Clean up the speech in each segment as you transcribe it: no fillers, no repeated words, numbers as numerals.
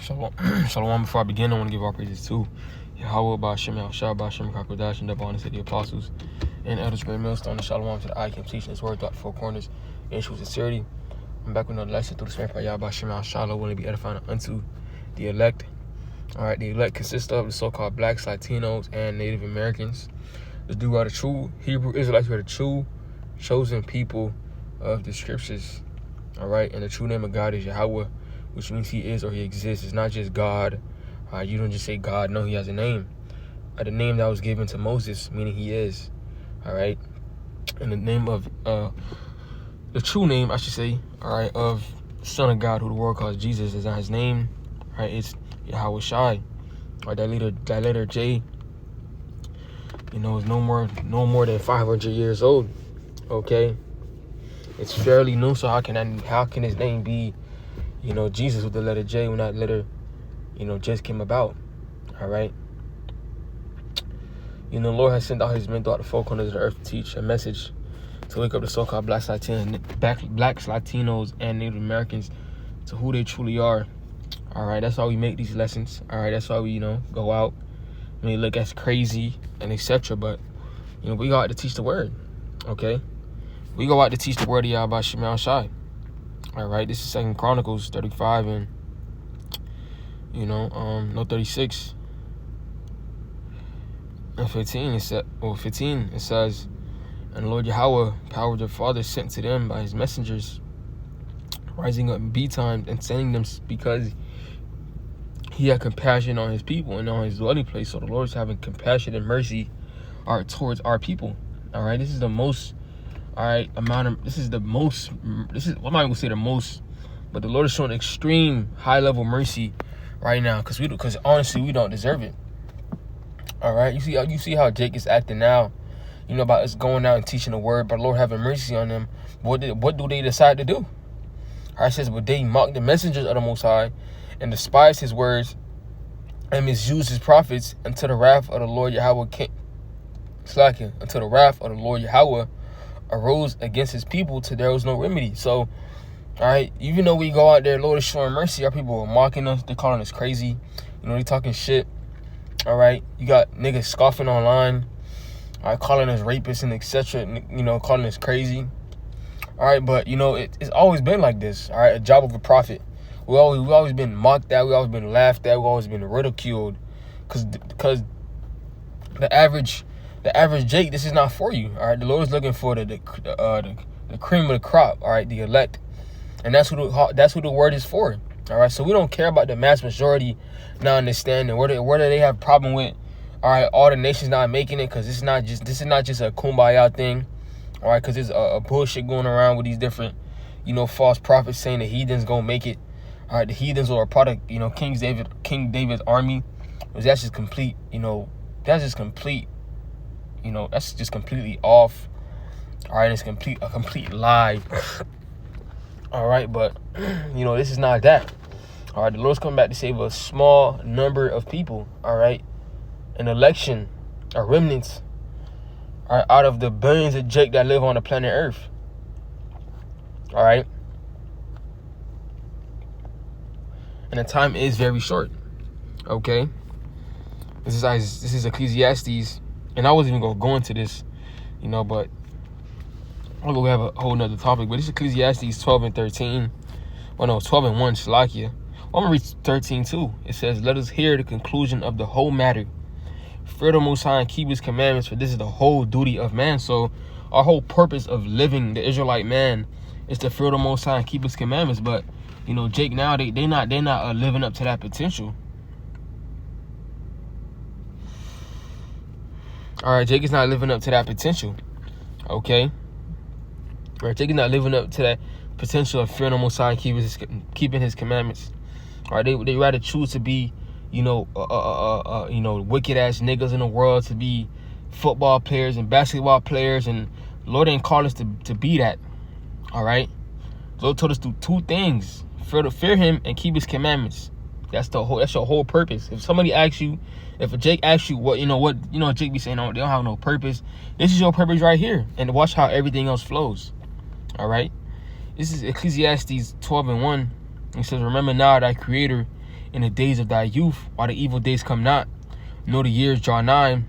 Shalom. Shalom. Before I begin, I want to give all praises to Yahweh, Ba'ashem, Yahushua, Ba'ashem, Kakodash, and double honor to the apostles and elders, great millstone, and Shalom to the I keep teaching his word throughout the four corners in true sincerity. I'm back with another lesson through the spirit of Yahweh, Ba'ashem, Yahushua, want to be edifying unto the elect. All right, the elect consists of the so-called blacks, Latinos, and Native Americans. The dude are the true Hebrew Israelites, are the true chosen people of the scriptures. All right, and the true name of God is Yahweh, which means he is or he exists. It's not just God. You don't just say God. No, he has a name. The name that was given to Moses, meaning he is. All right. And the name of, the true name, I should say, all right, of the Son of God, who the world calls Jesus, is not his name. All right, it's Yahweh Shai. Or that letter J, you know, is no more than 500 years old. Okay. It's fairly new, so how can his name be, you know, Jesus with the letter J when that letter, you know, just came about? All right. You know, the Lord has sent out his men throughout the four corners of the earth to teach a message to wake up the so-called blacks, Latinos, and Native Americans to who they truly are. All right. That's why we make these lessons. All right. That's why we, you know, go out. I mean, look as crazy and etc. But, you know, we go out to teach the word. Okay. We go out to teach the word of Yahweh Shemel Shai. All right, this is 2 Chronicles 35 and, you know, 36 and 15. It says, and the Lord Yahweh, power of their fathers, sent to them by his messengers, rising up in bedtime and sending them because he had compassion on his people and on his dwelling place. So the Lord is having compassion and mercy towards our people. All right, this is the most. All right, I'm not even gonna say the most, but the Lord is showing extreme high level mercy right now because honestly we don't deserve it. All right, you see how Jake is acting now, you know, about us going out and teaching the word, but the Lord having mercy on them. What do they decide to do? All right, it says, but they mocked the messengers of the Most High and despised his words and misused his prophets until the wrath of the Lord Yahweh arose against his people till there was no remedy. So, all right, even though we go out there, Lord is showing mercy, our people are mocking us. They're calling us crazy. You know, they talking shit. All right, you got niggas scoffing online, all right, calling us rapists and etc. You know, calling us crazy. All right, but you know, it's always been like this. All right, a job of a prophet. We always been mocked at. We always been laughed at. We always been ridiculed, because the average Jake, this is not for you. All right, the Lord is looking for the cream of the crop. All right, the elect, and that's who the word is for. All right, so we don't care about the mass majority not understanding whether they have a problem with. All right, all the nations not making it, because this is not just a kumbaya thing. All right, because there's a bullshit going around with these different, you know, false prophets saying the heathens gonna make it. All right, the heathens are a product, you know, King David's army. That's just complete, you know, that's just completely off. All right, it's a complete lie. All right, but you know, this is not that. All right, the Lord's coming back to save a small number of people. All right, an election, a remnant, all right, out of the billions of Jake that live on the planet Earth. All right, and the time is very short. Okay, this is Ecclesiastes. And I wasn't even going to go into this, you know, but I'm going to have a whole nother topic. But this is Ecclesiastes 12 and 13. Well, no, 12 and 1, Shalakia. I'm going to read 13 too. It says, let us hear the conclusion of the whole matter. Fear the Most High and keep his commandments, for this is the whole duty of man. So our whole purpose of living, the Israelite man, is to fear the Most High and keep his commandments. But, you know, Jake now, they're not living up to that potential. All right, Jake is not living up to that potential. Okay? All right, Jake is not living up to that potential of fearing the Most High and keeping his commandments. All right, they rather choose to be, you know, wicked ass niggas in the world, to be football players and basketball players, and the Lord ain't called us to be that. All right? The Lord told us to do two things: fear him and keep his commandments. That's your whole purpose. If somebody asks you, if a Jake asks you what Jake be saying, oh, they don't have no purpose. This is your purpose right here. And watch how everything else flows. All right. This is Ecclesiastes 12 and 1. It says, remember now thy creator in the days of thy youth, while the evil days come not, nor the years draw nigh,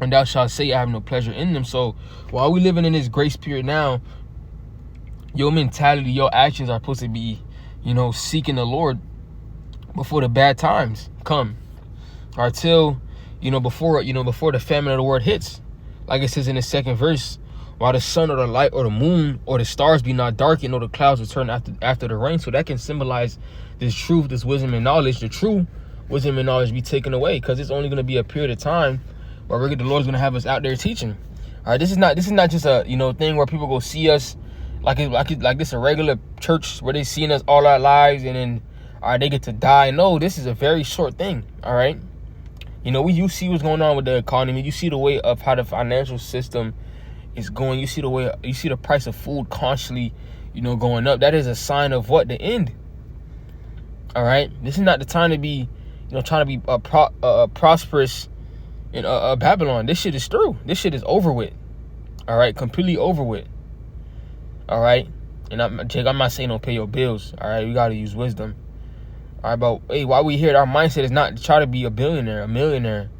and thou shalt say, I have no pleasure in them. So while we living in this grace period now, your mentality, your actions are supposed to be, seeking the Lord before the bad times come, or till, before the famine of the word hits. Like it says in the second verse, while the sun or the light or the moon or the stars be not darkened, or the clouds return after the rain. So that can symbolize this truth, this wisdom and knowledge. The true wisdom and knowledge be taken away, because it's only going to be a period of time where the Lord's going to have us out there teaching. All right, this is not just a thing where people go see us like this a regular church where they seeing us all our lives and then they get to die. No, this is a very short thing. All right, you see what's going on with the economy. You see the way of how the financial system is going. You see the price of food constantly, going up. That is a sign of what? The end. All right, this is not the time to be, trying to be prosperous in Babylon. This shit is through. This shit is over with. All right, completely over with. All right, and Jake, I'm not saying don't pay your bills. All right, we gotta use wisdom. All right, but hey, while we here, our mindset is not to try to be a billionaire, a millionaire.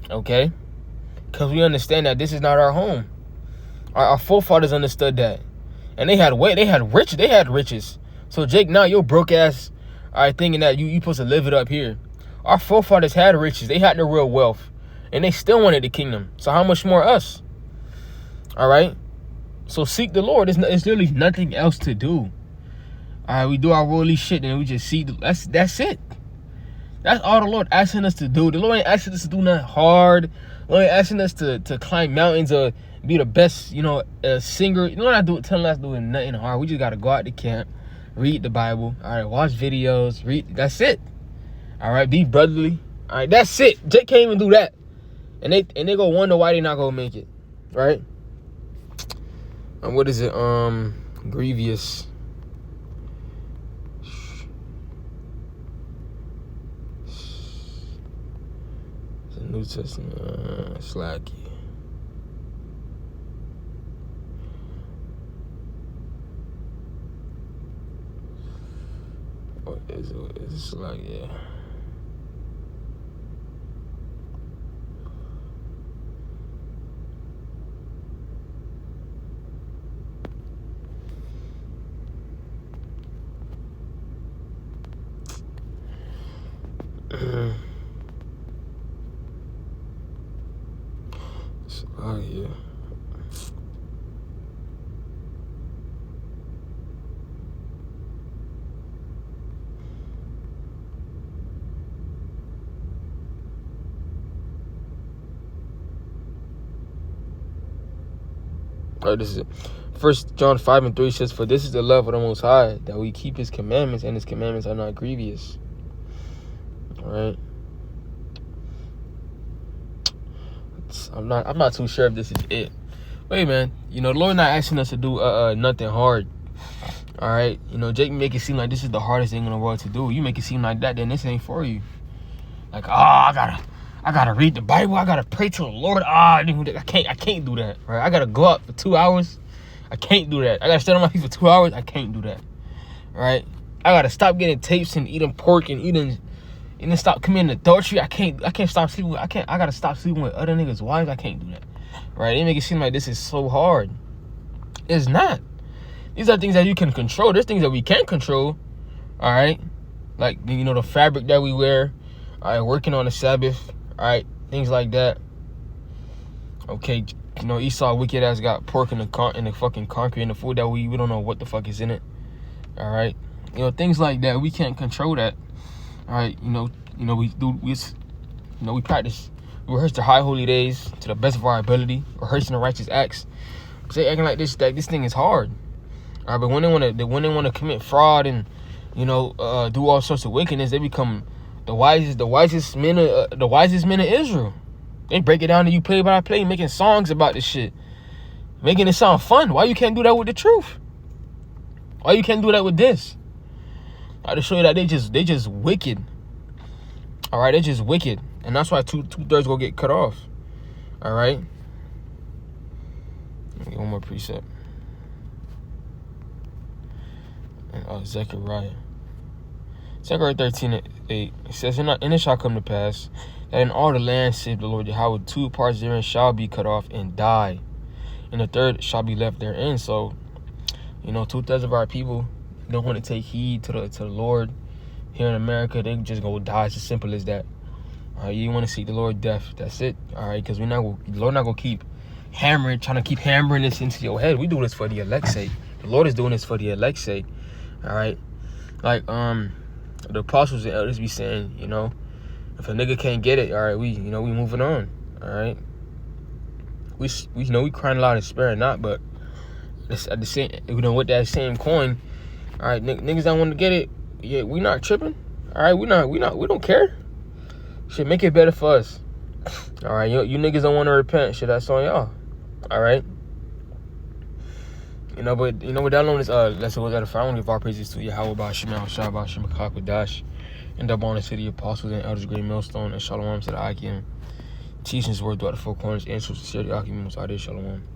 Okay, because we understand that this is not our home. Our forefathers understood that, and they had riches. So Jake, now you're broke ass, thinking that you supposed to live it up here. Our forefathers had riches. They had the real wealth, and they still wanted the kingdom. So how much more us? All right. So seek the Lord. It's literally nothing else to do. All right, we do our worldly shit, and we just seek. That's it. That's all the Lord asking us to do. The Lord ain't asking us to do nothing hard. The Lord ain't asking us to climb mountains or be the best, singer. Telling us doing nothing hard. We just gotta go out to camp, read the Bible. All right, watch videos, read. That's it. All right, be brotherly. All right, that's it. Jake can't even do that, and they go wonder why they not gonna make it, right? What is it? Grievous. It's a New Testament. Slacky. What is it? It's like, yeah. Oh yeah. All right, this is it. 1 John 5:3 says, "For this is the love of the Most High, that we keep His commandments, and His commandments are not grievous." All right. I'm not too sure if this is it. But hey, man, the Lord not asking us to do nothing hard. All right, Jake make it seem like this is the hardest thing in the world to do. You make it seem like that, then this ain't for you. Like, I gotta read the Bible. I gotta pray to the Lord. I can't do that. Right? I gotta go out for 2 hours. I can't do that. I gotta stand on my feet for 2 hours. I can't do that. Right? I gotta stop getting tapes and eating pork and then stop committing adultery. I can't stop sleeping. I gotta stop sleeping with other niggas' wives. I can't do that. Right? They make it seem like this is so hard. It's not. These are things that you can control. There's things that we can't control. All right? Like, the fabric that we wear. All right, working on the Sabbath. All right, things like that. Okay, Esau wicked ass got pork in the fucking concrete and the food that we don't know what the fuck is in it. All right, things like that. We can't control that. All right, we practice. We rehearse the high holy days to the best of our ability, rehearsing the righteous acts. They acting like this thing is hard. All right, but when they want to commit fraud and do all sorts of wickedness, they become the wisest men of Israel. They break it down to you play by play, making songs about this shit, making it sound fun. Why you can't do that with the truth? Why you can't do that with this? I to show you that they just wicked. All right, they're just wicked, and that's why two-thirds gonna get cut off. All right. Let me get one more precept. And Zechariah Zechariah 13:8. It says, and it shall come to pass that in all the land, save the Lord Yahweh, 2 parts therein shall be cut off and die, and the third shall be left therein. So, 2/3 of our people don't want to take heed to the Lord here in America. They just go die. It's as simple as that. You want to seek the Lord death. That's it. All right, because the Lord not gonna keep trying to keep hammering this into your head. We do this for the elect's sake. The Lord is doing this for the elect's sake. All right, like the apostles and elders be saying, if a nigga can't get it, all right, we moving on. All right, we crying loud and sparing not, but at the same, with that same coin, all right, niggas don't want to get it. Yeah, we not tripping. All right, we don't care. Shit, make it better for us. All right, you niggas don't want to repent. Shit, that's on y'all. All right. But with that alone is let's go to the fire. I want to give our praises to Yahweh Ba'Shem Yahushua Ba'Shem Kakwadash, and the bonus to the apostles and elders, great millstone, and shalom to the Akim. Teachings word throughout the 4 corners, and sincerity Akim Musade Shalom.